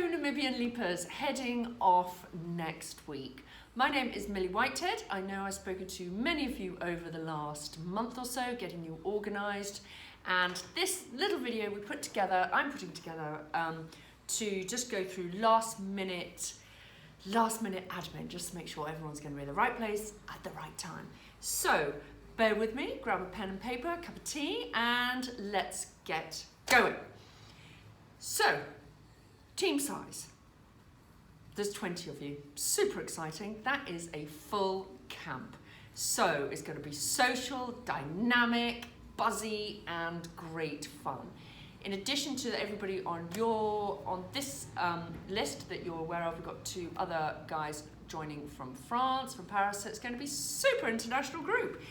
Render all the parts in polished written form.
Hello Namibian Leapers, heading off next week. My name is Millie Whitehead. I know I've spoken to many of you over the last month or so, getting you organised. And this little video I'm putting together to just go through last minute admin, just to make sure everyone's going to be in the right place at the right time. So bear with me, grab a pen and paper, a cup of tea, and let's get going. So, team size. There's 20 of you. Super exciting. That is a full camp. So it's going to be social, dynamic, buzzy, and great fun. In addition to everybody on this list that you're aware of, we've got 2 other guys joining from France, from Paris, so it's going to be super international group.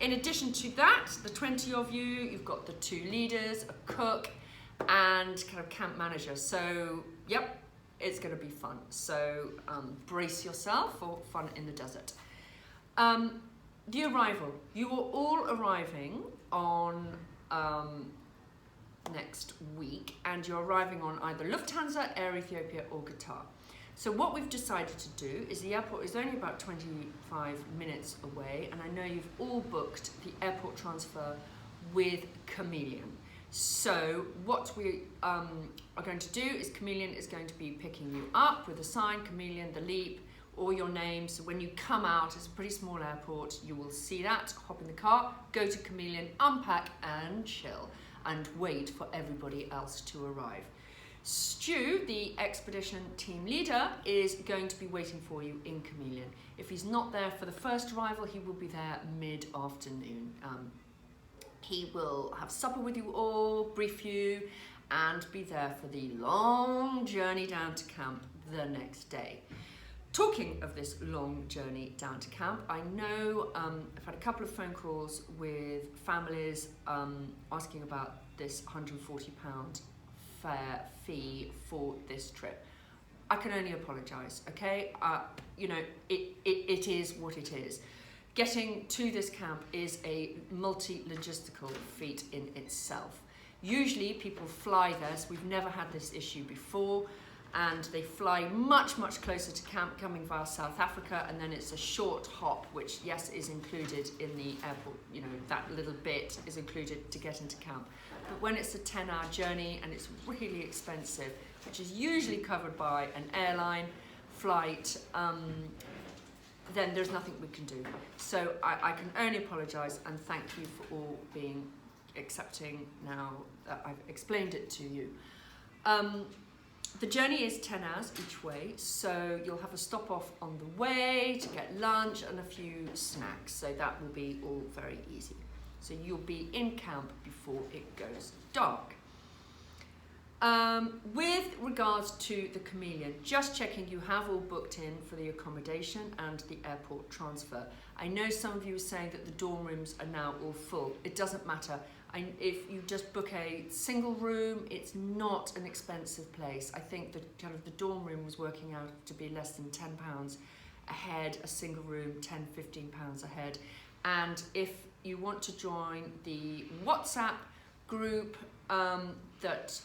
In addition to that, the 20 of you, you've got the 2 leaders, a cook, and kind of camp manager. So, yep, it's going to be fun. So, brace yourself for fun in the desert. The arrival. You are all arriving on next week, and you're arriving on either Lufthansa, Air Ethiopia, or Qatar. So what we've decided to do is the airport is only about 25 minutes away, and I know you've all booked the airport transfer with Chameleon. So what we are going to do is Chameleon is going to be picking you up with a sign, Chameleon, the Leap, or your name. So when you come out, it's a pretty small airport, you will see that, hop in the car, go to Chameleon, unpack and chill, and wait for everybody else to arrive. Stu, the expedition team leader, is going to be waiting for you in Chameleon. If he's not there for the first arrival, he will be there mid-afternoon. He will have supper with you all, brief you, and be there for the long journey down to camp the next day. Talking of this long journey down to camp, I know I've had a couple of phone calls with families asking about this £140 fare fee for this trip. I can only apologise, okay? You know, it is what it is. Getting to this camp is a multi-logistical feat in itself. Usually people fly there, so we've never had this issue before, and they fly much closer to camp, coming via South Africa, and then it's a short hop, which yes is included in the airport, you know, that little bit is included to get into camp. But when it's a 10-hour journey and it's really expensive, which is usually covered by an airline flight, then there's nothing we can do. So I can only apologise and thank you for all being accepting now that I've explained it to you. The journey is 10 hours each way, so you'll have a stop off on the way to get lunch and a few snacks, so that will be all very easy. So you'll be in camp before it goes dark. With regards to the Chameleon, just checking you have all booked in for the accommodation and the airport transfer. I know some of you are saying that the dorm rooms are now all full. It doesn't matter. If you just book a single room, it's not an expensive place. I think that kind of the dorm room was working out to be less than £10 a head, a single room £10–15 a head. And if you want to join the WhatsApp group that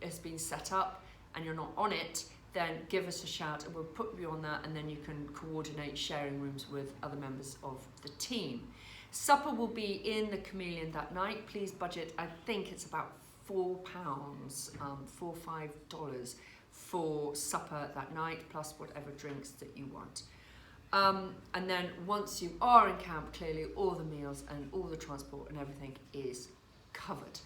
has been set up and you're not on it, then give us a shout and we'll put you on that, and then you can coordinate sharing rooms with other members of the team. Supper will be in the Chameleon that night. Please budget, I think it's about £4, $4–5 for supper that night, plus whatever drinks that you want. And then once you are in camp, clearly all the meals and all the transport and everything is covered.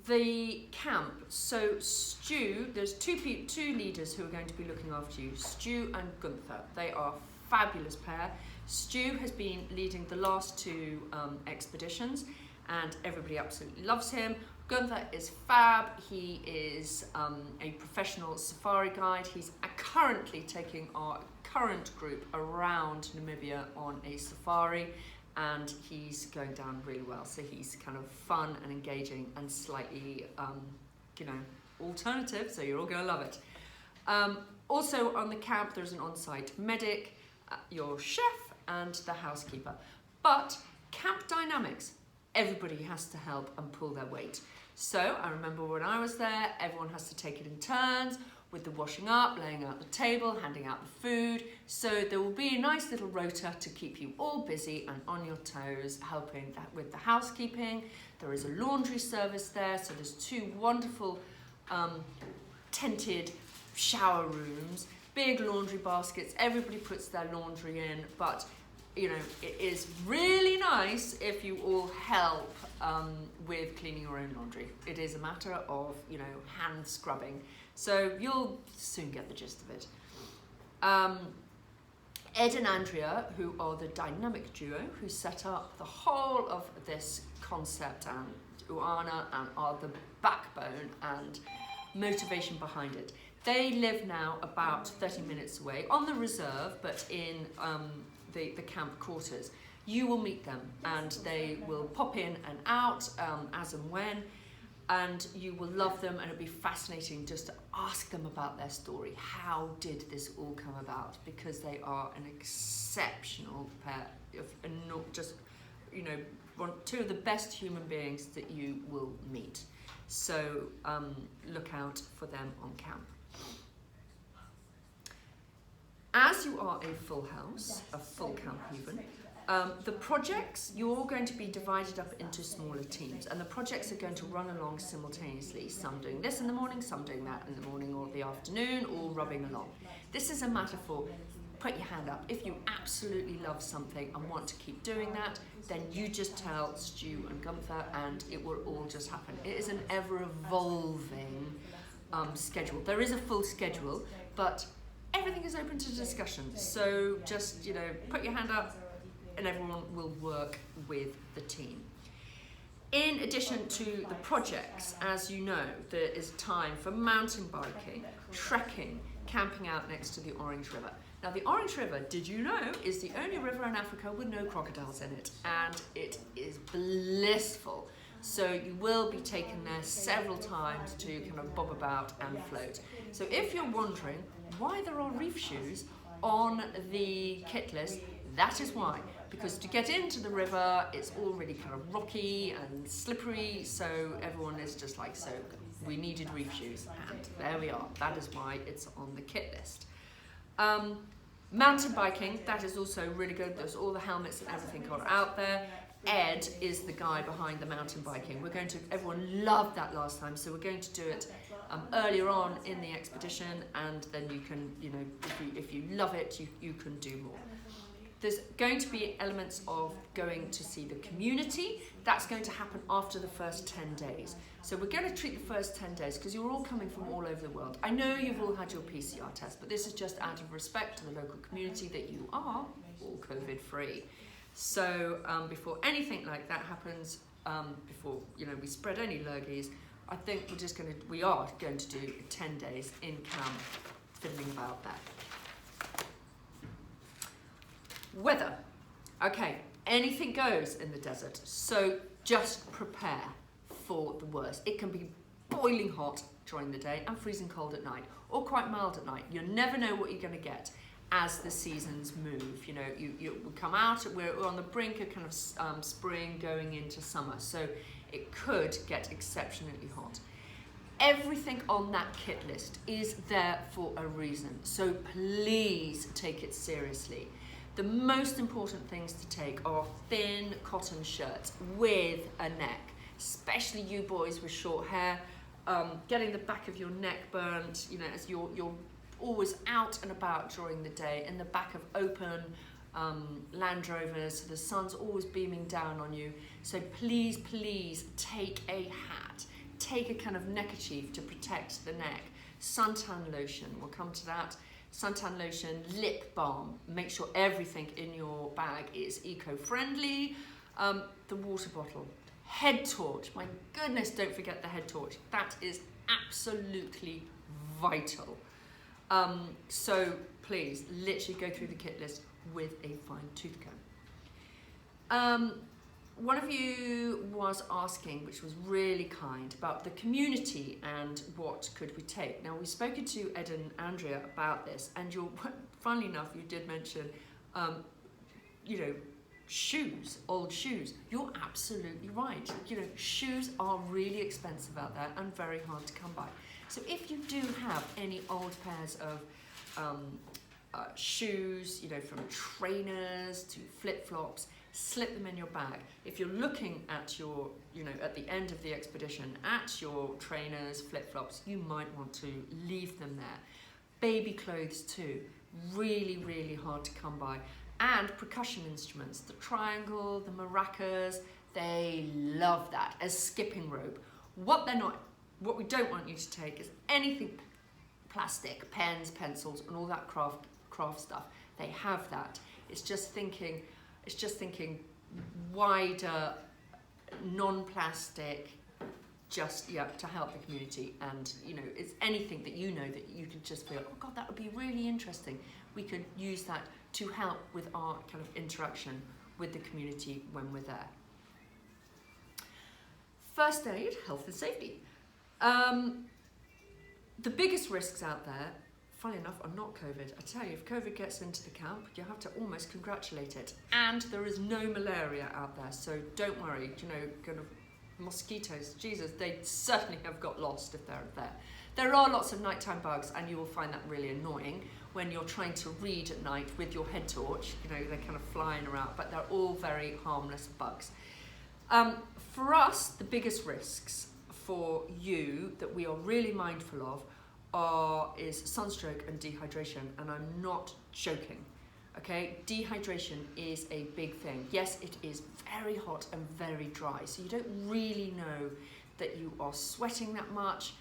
The camp, so Stu, there's two leaders who are going to be looking after you, Stu and Gunther. They are a fabulous pair. Stu has been leading the last 2 expeditions and everybody absolutely loves him. Gunther is fab. He is a professional safari guide. He's currently taking our current group around Namibia on a safari, and he's going down really well. So he's kind of fun and engaging and slightly, you know, alternative, so you're all going to love it. Also on the camp, there's an on-site medic, your chef, and the housekeeper. But camp dynamics, everybody has to help and pull their weight. So I remember when I was there, everyone has to take it in turns with the washing up, laying out the table, handing out the food. So there will be a nice little rota to keep you all busy and on your toes, helping with the housekeeping. There is a laundry service there, so there's 2 wonderful tented shower rooms, big laundry baskets. Everybody puts their laundry in, but you know, it is really nice if you all help with cleaning your own laundry. It is a matter of, you know, hand scrubbing. So you'll soon get the gist of it. Ed and Andrea, who are the dynamic duo who set up the whole of this concept, and Uana, and are the backbone and motivation behind it. They live now about 30 minutes away on the reserve, but in the camp quarters. You will meet them and they will pop in and out as and when, and you will love them, and it'll be fascinating just to ask them about their story. How did this all come about? Because they are an exceptional pair of, and not just, you know, 2 of the best human beings that you will meet. So look out for them on camp. As you are a full house, a full camp even, the projects, you're all going to be divided up into smaller teams, and the projects are going to run along simultaneously. Some doing this in the morning, some doing that in the morning or the afternoon, all rubbing along. This is a matter for, put your hand up. If you absolutely love something and want to keep doing that, then you just tell Stu and Gunther and it will all just happen. It is an ever-evolving schedule. There is a full schedule, but everything is open to discussion. So just, you know, put your hand up and everyone will work with the team. In addition to the projects, as you know, there is time for mountain biking, trekking, camping out next to the Orange River. Now the Orange River, did you know, is the only river in Africa with no crocodiles in it, and it is blissful. So you will be taken there several times to kind of bob about and float. So if you're wondering why there are reef shoes on the kit list, that is why. Because to get into the river, it's all really kind of rocky and slippery, so everyone is just like, so we needed reef shoes, and there we are. That is why it's on the kit list. Mountain biking, that is also really good. There's all the helmets and everything are out there. Ed is the guy behind the mountain biking. Everyone loved that last time, so we're going to do it earlier on in the expedition, and then you can, you know, if you love it, you can do more. There's going to be elements of going to see the community. That's going to happen after the first 10 days. So we're going to treat the first 10 days because you're all coming from all over the world. I know you've all had your PCR test, but this is just out of respect to the local community that you are all COVID-free. So before anything like that happens, before, you know, we spread any lurgies, I think we are going to do 10 days in camp, fiddling about that. Weather. Okay, anything goes in the desert, so just prepare for the worst. It can be boiling hot during the day and freezing cold at night, or quite mild at night. You never know what you're going to get as the seasons move. You know, you come out, we're on the brink of kind of spring going into summer, so it could get exceptionally hot. Everything on that kit list is there for a reason, so please take it seriously. The most important things to take are thin cotton shirts with a neck, especially you boys with short hair, getting the back of your neck burnt, you know, as you're always out and about during the day, in the back of open Land Rovers, so the sun's always beaming down on you. So please, please take a hat, take a kind of neckerchief to protect the neck, suntan lotion, we'll come to that. Suntan lotion, lip balm, make sure everything in your bag is eco-friendly. The water bottle, head torch, my goodness, don't forget the head torch. That is absolutely vital. So please, literally go through the kit list with a fine tooth comb. One of you was asking, which was really kind, about the community and what could we take. Now, we've spoken to Ed and Andrea about this, and funnily enough, you did mention, you know, shoes, old shoes. You're absolutely right. You know, shoes are really expensive out there and very hard to come by. So if you do have any old pairs of shoes, you know, from trainers to flip-flops, slip them in your bag. If you're looking at your, you know, at the end of the expedition, at your trainers, flip-flops, you might want to leave them there. Baby clothes too, really, really hard to come by. And percussion instruments, the triangle, the maracas, they love that as skipping rope. What we don't want you to take is anything plastic, pens, pencils, and all that craft stuff. They have that. It's just thinking wider, non-plastic, just to help the community. And you know, it's anything that you know that you could just feel, oh God, that would be really interesting. We could use that to help with our kind of interaction with the community when we're there. First aid, health and safety. The biggest risks out there, funny enough, are not COVID. I tell you, if COVID gets into the camp, you have to almost congratulate it. And there is no malaria out there, so don't worry. You know, kind of mosquitoes, Jesus, they certainly have got lost if they're there. There are lots of nighttime bugs, and you will find that really annoying when you're trying to read at night with your head torch. You know, they're kind of flying around, but they're all very harmless bugs. For us, the biggest risks for you that we are really mindful of is sunstroke and dehydration, and I'm not joking. Okay, dehydration is a big thing. Yes, it is very hot and very dry, so you don't really know that you are sweating that much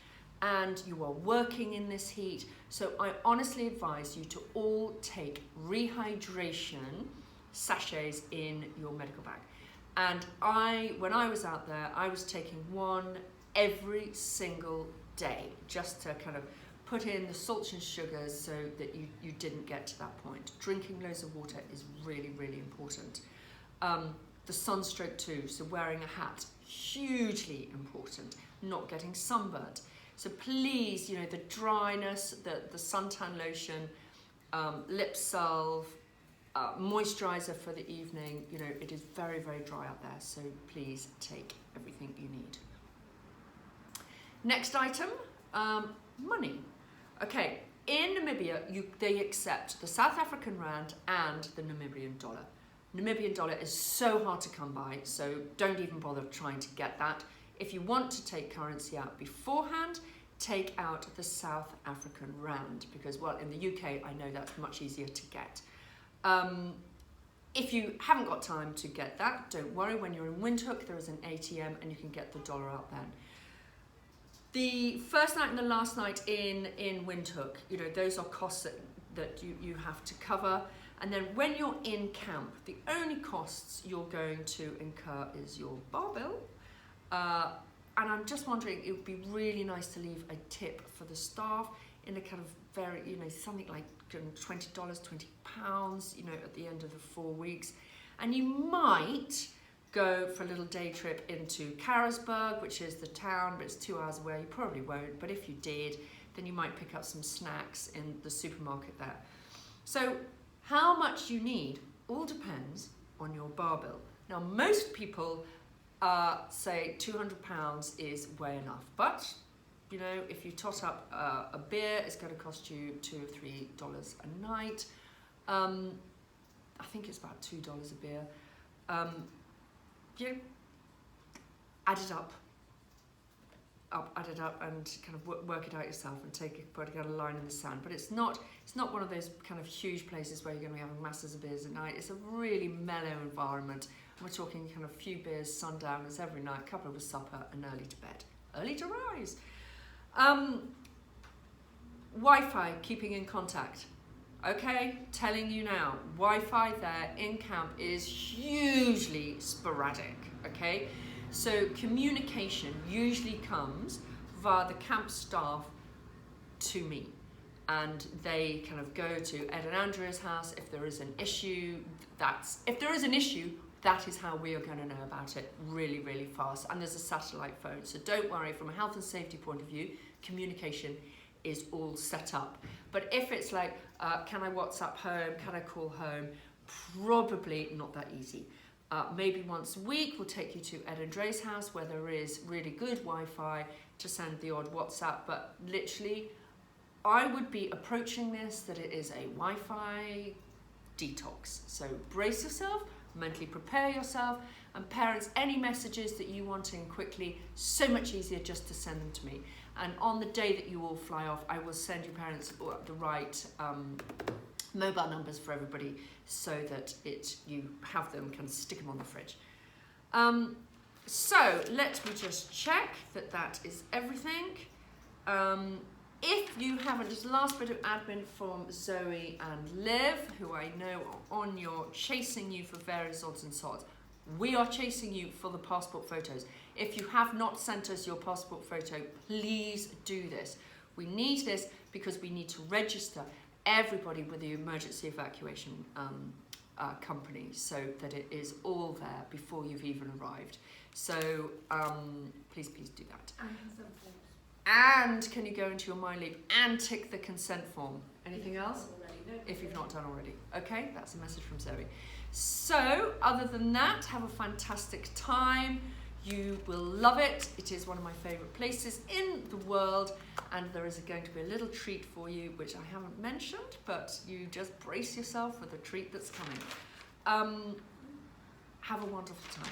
and you are working in this heat. So I honestly advise you to all take rehydration sachets in your medical bag. And when I was out there, I was taking one every single day, just to kind of put in the salts and sugars so that you didn't get to that point. Drinking loads of water is really, really important. The sunstroke too, so wearing a hat, hugely important. Not getting sunburnt. So please, you know, the dryness, the suntan lotion, lip salve, moisturizer for the evening, you know, it is very, very dry out there, so please take everything you need. Next item, money. Okay, in Namibia, they accept the South African rand and the Namibian dollar. Namibian dollar is so hard to come by, so don't even bother trying to get that. If you want to take currency out beforehand, take out the South African rand, because, well, in the UK, I know that's much easier to get. If you haven't got time to get that, don't worry. When you're in Windhoek, there is an ATM and you can get the dollar out then. The first night and the last night in Windhoek, you know, those are costs that you have to cover. And then when you're in camp, the only costs you're going to incur is your bar bill. And I'm just wondering, it would be really nice to leave a tip for the staff in a kind of very, you know, something like $20, £20, you know, at the end of the 4 weeks. And you might go for a little day trip into Karasburg, which is the town, but it's 2 hours away. You probably won't, but if you did, then you might pick up some snacks in the supermarket there. So how much you need all depends on your bar bill. Now, most people say £200 is way enough, but you know, if you tot up a beer, it's going to cost you $2 or $3 a night. I think it's about $2 a beer. You add it up, and kind of work it out yourself and put a line in the sand. But it's not one of those kind of huge places where you're going to be having masses of beers at night. It's a really mellow environment. We're talking kind of a few beers, sundowners every night, a couple of a supper, and early to bed, early to rise. Wi-Fi, keeping in contact. Okay, telling you now, Wi-Fi there in camp is hugely sporadic, okay? So communication usually comes via the camp staff to me, and they kind of go to Ed and Andrea's house if there is an issue. That is how we are going to know about it really, really fast. And there's a satellite phone, so don't worry, from a health and safety point of view, communication is all set up. But if it's like, can I WhatsApp home, can I call home, probably not that easy. Maybe once a week we'll take you to Ed and Dre's house where there is really good Wi-Fi to send the odd WhatsApp, but literally I would be approaching this that it is a Wi-Fi detox. So brace yourself, mentally prepare yourself, and parents, any messages that you want in quickly, so much easier just to send them to me. And on the day that you all fly off, I will send your parents the right mobile numbers for everybody so that you have them, can stick them on the fridge. So let me just check that is everything. If you haven't, just last bit of admin from Zoe and Liv, who I know are on chasing you for various odds and sods. We are chasing you for the passport photos. If you have not sent us your passport photo, please do this. We need this because we need to register everybody with the emergency evacuation company so that it is all there before you've even arrived. So please do that. And can you go into your MyLeave and tick the consent form? Anything else? If you've not done already. Okay, that's a message from Zoe. So, other than that, have a fantastic time. You will love it. It is one of my favourite places in the world, and there is going to be a little treat for you, which I haven't mentioned, but you just brace yourself for the treat that's coming. Have a wonderful time.